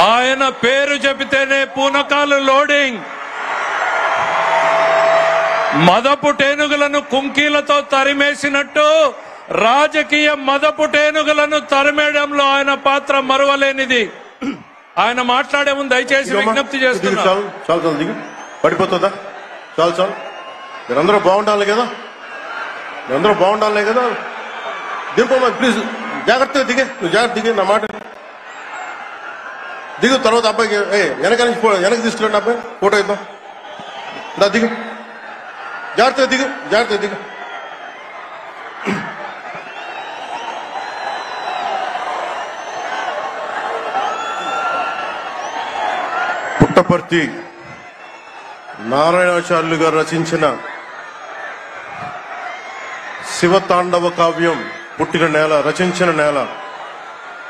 ఆయన పేరు చెబితేనే పూనకాలు లోడింగ్. మదపుటేనుగులను కుంకీలతో తరిమేసినట్టు రాజకీయ మదపుటేనుగులను తరిమేయడంలో ఆయన పాత్ర మరువలేనిది. ఆయన మాట్లాడే ముందు దయచేసి విజ్ఞప్తి చేస్తున్నాను. చాలు దిగు, పడిపోతుందా? చాలు మీరందరూ బాగుండాలి కదా, మీరందరూ బాగుండాలి కదా. దింపమ్మా ప్లీజ్, జాగ్రత్తగా దిగే, నువ్వు జాగ్రత్త దిగే, నా మాట దిగు. తర్వాత అబ్బాయికి వెనక తీసుకురండి, అబ్బాయి ఫోటో ఇద్దాం. దా దిగు, జాగ్రత్తగా దిగు. పుట్టపర్తి నారాయణాచార్యులు గారు రచించిన శివతాండవ కావ్యం పుట్టిన నేల, రచించిన నేల,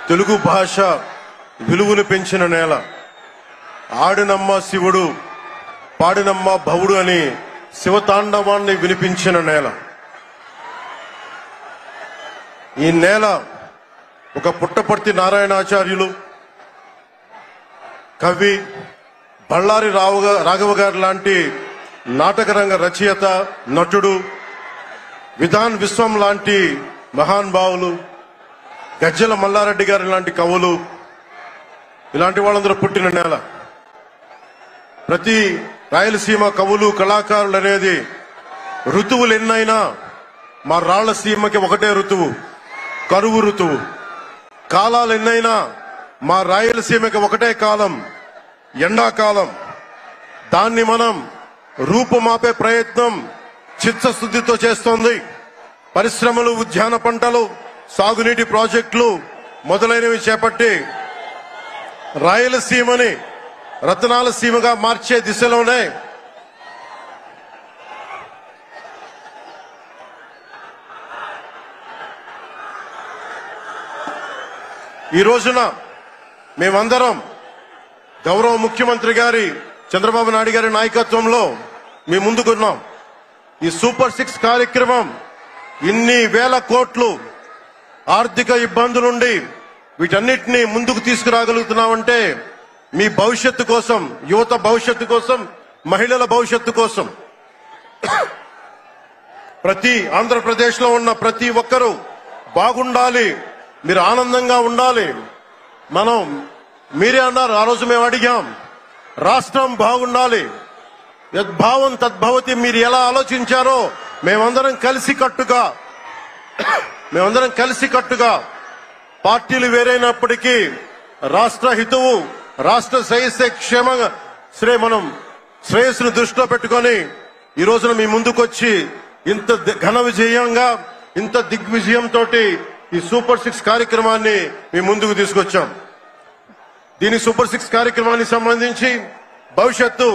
తెలుగు భాష విలువను పెంచిన నేల, ఆడినమ్మ శివుడు పాడినమ్మ భవుడు అని శివతాండవాన్ని వినిపించిన నేల. ఈ నేల ఒక పుట్టపర్తి నారాయణాచార్యులు, కవి బళ్ళారి రాఘవ గారు లాంటి నాటకరంగ రచయిత, నటుడు, విధాన్ విశ్వం లాంటి మహానుభావులు, గజ్జల మల్లారెడ్డి గారి లాంటి కవులు, ఇలాంటి వాళ్ళందరూ పుట్టిన నేల. ప్రతి రాయలసీమ కవులు కళాకారులు అనేది ఋతువులు ఎన్నైనా మా రాళ్లసీమకి ఒకటే ఋతువు, కరువు ఋతువు. కాలాలు ఎన్నైనా మా రాయలసీమకి ఒకటే కాలం, ఎండాకాలం. దాన్ని మనం రూపుమాపే ప్రయత్నం చిత్తశుద్ధితో చేస్తోంది. పరిశ్రమలు, ఉద్యాన పంటలు, సాగునీటి ప్రాజెక్టులు మొదలైనవి చేపట్టి రాయలసీమని రతనాల సీమగా మార్చే దిశలోనే ఈ రోజున మేమందరం గౌరవ ముఖ్యమంత్రి గారి చంద్రబాబు నాయుడు గారి నాయకత్వంలో మేము ముందుకున్నాం. ఈ సూపర్ 6 కార్యక్రమం ఇన్ని వేల కోట్లు ఆర్థిక ఇబ్బందులుండి వీటన్నిటినీ ముందుకు తీసుకురాగలుగుతున్నామంటే మీ భవిష్యత్తు కోసం, యువత భవిష్యత్తు కోసం, మహిళల భవిష్యత్తు కోసం. ప్రతి ఆంధ్రప్రదేశ్ లో ఉన్న ప్రతి ఒక్కరూ బాగుండాలి, మీరు ఆనందంగా ఉండాలి. మీరే అన్నారు, ఆ రోజు మేము అడిగాం, రాష్ట్రం బాగుండాలి, యద్భావం తద్భవతి. మీరు ఎలా ఆలోచించారో మేమందరం కలిసికట్టుగా పార్టీలు వేరైనప్పటికీ రాష్ట్ర హితువు, రాష్ట్ర శ్రేయస్సును దృష్టిలో పెట్టుకొని ఈ రోజున మీ ముందుకొచ్చి ఇంత ఘన విజయంగా, ఇంత దిగ్విజయంతో ఈ సూపర్ 6 కార్యక్రమాన్ని మీ ముందుకు తీసుకొచ్చాం. దీని సూపర్ 6 కార్యక్రమానికి సంబంధించి భవిష్యత్తు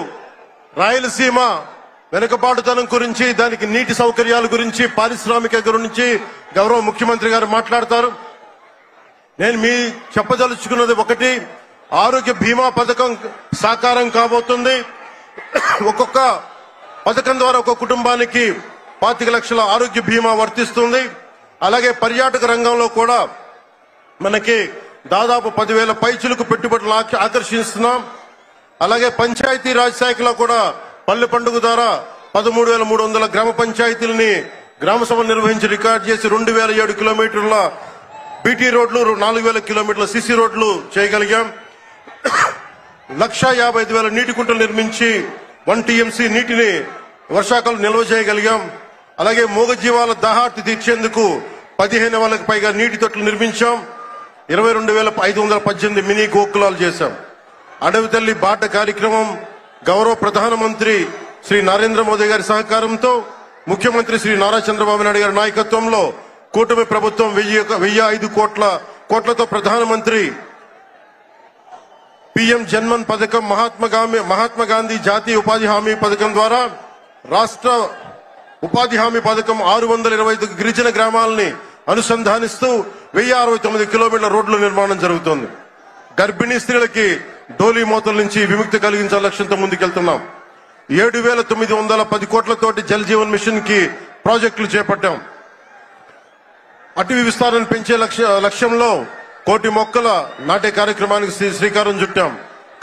రాయలసీమ వెనుకబాటుతనం గురించి, దానికి నీటి సౌకర్యాల గురించి, పారిశ్రామిక గురించి గౌరవ ముఖ్యమంత్రి గారు మాట్లాడతారు. నేను మీ చెప్పదలుచుకున్నది ఒకటి, ఆరోగ్య బీమా పథకం సాకారం కాబోతుంది. ఒక్కొక్క పథకం ద్వారా ఒక్కొక్క కుటుంబానికి 25 లక్షల ఆరోగ్య బీమా వర్తిస్తుంది. అలాగే పర్యాటక రంగంలో కూడా మనకి దాదాపు 10,000 పైచులకు పెట్టుబడులు ఆకర్షిస్తున్నాం. అలాగే పంచాయతీ రాజ్ శాఖలో కూడా పల్లె పండుగ ద్వారా 13,300 గ్రామ పంచాయతీలని గ్రామ సభ నిర్వహించి రికార్డు చేసి 2,007 కిలోమీటర్ల బీటీ రోడ్లు, 4,000 కిలోమీటర్ల సిసి రోడ్లు చేయగలిగాం. 1,55,000 నీటి కుంటలు నిర్మించి 1 TMC నీటిని వర్షాకాలం నిల్వ చేయగలిగాం. అలాగే మూగజీవాల దాహార్తి తీర్చేందుకు 15,000కు పైగా నీటి తొట్లు నిర్మించాం. 22,518 మినీ గోకులాలు చేశాం. అడవి తల్లి బాట కార్యక్రమం గౌరవ ప్రధానమంత్రి శ్రీ నరేంద్ర మోదీ గారి సహకారంతో, ముఖ్యమంత్రి శ్రీ నారా చంద్రబాబు నాయుడు గారి నాయకత్వంలో కూటమి ప్రభుత్వం 1,005 కోట్లతో ప్రధానమంత్రి PM జన్మన్ పథకం, మహాత్మా గాంధీ జాతీయ ఉపాధి హామీ పథకం ద్వారా రాష్ట్ర ఉపాధి హామీ పథకం 625 గిరిజన గ్రామాలని అనుసంధానిస్తూ 1,069 కిలోమీటర్ల రోడ్ల నిర్మాణం జరుగుతోంది. గర్భిణీ స్త్రీలకి డోలీ మోతల నుంచి విముక్తి కలిగించాల లక్ష్యంతో ముందుకెళ్తున్నాం. 7,910 కోట్లతోటి జల్ జీవన్ మిషన్ కి ప్రాజెక్టులు చేపట్టాం. అటవీ విస్తారాన్ని పెంచే లక్ష్యంలో కోటి మొక్కల నాటే కార్యక్రమానికి శ్రీకారం చుట్టాం.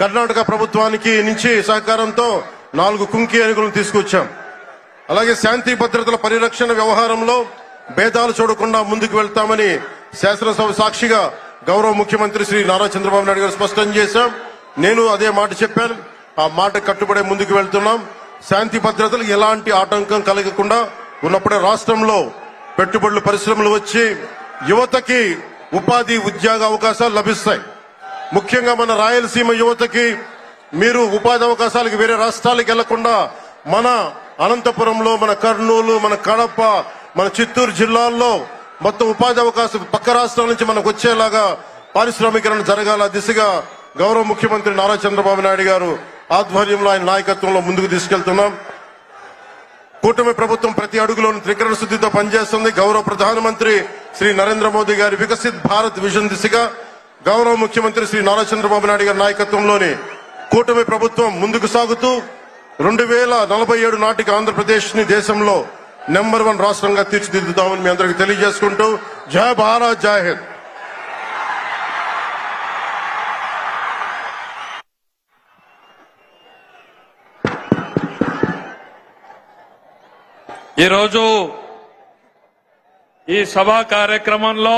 కర్ణాటక ప్రభుత్వానికి నుంచి సహకారంతో 4 కుంకి ఏనుగులను తీసుకొచ్చాం. అలాగే శాంతి భద్రతల పరిరక్షణ వ్యవహారంలో భేదాలు చూడకుండా ముందుకు వెళ్తామని శాసనసభ సాక్షిగా గౌరవ ముఖ్యమంత్రి శ్రీ నారా చంద్రబాబు నాయుడు గారు స్పష్టం చేశాం. నేను అదే మాట చెప్పాను. ఆ మాట కట్టుబడే ముందుకు వెళ్తున్నాం. శాంతి భద్రతలు ఎలాంటి ఆటంకం కలగకుండా ఉన్నప్పుడే రాష్ట్రంలో పెట్టుబడులు పరిశ్రమలు వచ్చి యువతకి ఉపాధి ఉద్యోగ అవకాశాలు లభిస్తాయి. ముఖ్యంగా మన రాయలసీమ యువతకి మీరు ఉపాధి అవకాశాలకు వేరే రాష్ట్రాలకు వెళ్లకుండా మన అనంతపురంలో, మన కర్నూలు, మన కడప, మన చిత్తూరు జిల్లాల్లో మొత్తం ఉపాధి అవకాశం పక్క రాష్ట్రాల నుంచి మనకు వచ్చేలాగా పారిశ్రామికరణ జరగాల దిశగా గౌరవ ముఖ్యమంత్రి నారా చంద్రబాబు నాయుడు గారు ఆధ్వర్యంలో ఆయన నాయకత్వంలో ముందుకు తీసుకెళ్తున్నాం. కూటమి ప్రభుత్వం ప్రతి అడుగులోనూ త్రికరణ శుద్ధితో పనిచేస్తుంది. గౌరవ ప్రధానమంత్రి శ్రీ నరేంద్ర మోదీ గారి వికసిత్ భారత్ విజన్ దిశగా గౌరవ ముఖ్యమంత్రి శ్రీ నారా చంద్రబాబు నాయుడు గారి నాయకత్వంలోని కూటమి ప్రభుత్వం ముందుకు సాగుతూ 2047 నాటికి ఆంధ్రప్రదేశ్ ని దేశంలో నెంబర్ 1 రాష్ట్రంగా తీర్చిదిద్దుతామని మీ అందరికీ తెలియజేసుకుంటూ జై భారత్, జై హింద్. ఈరోజు ఈ సభా కార్యక్రమంలో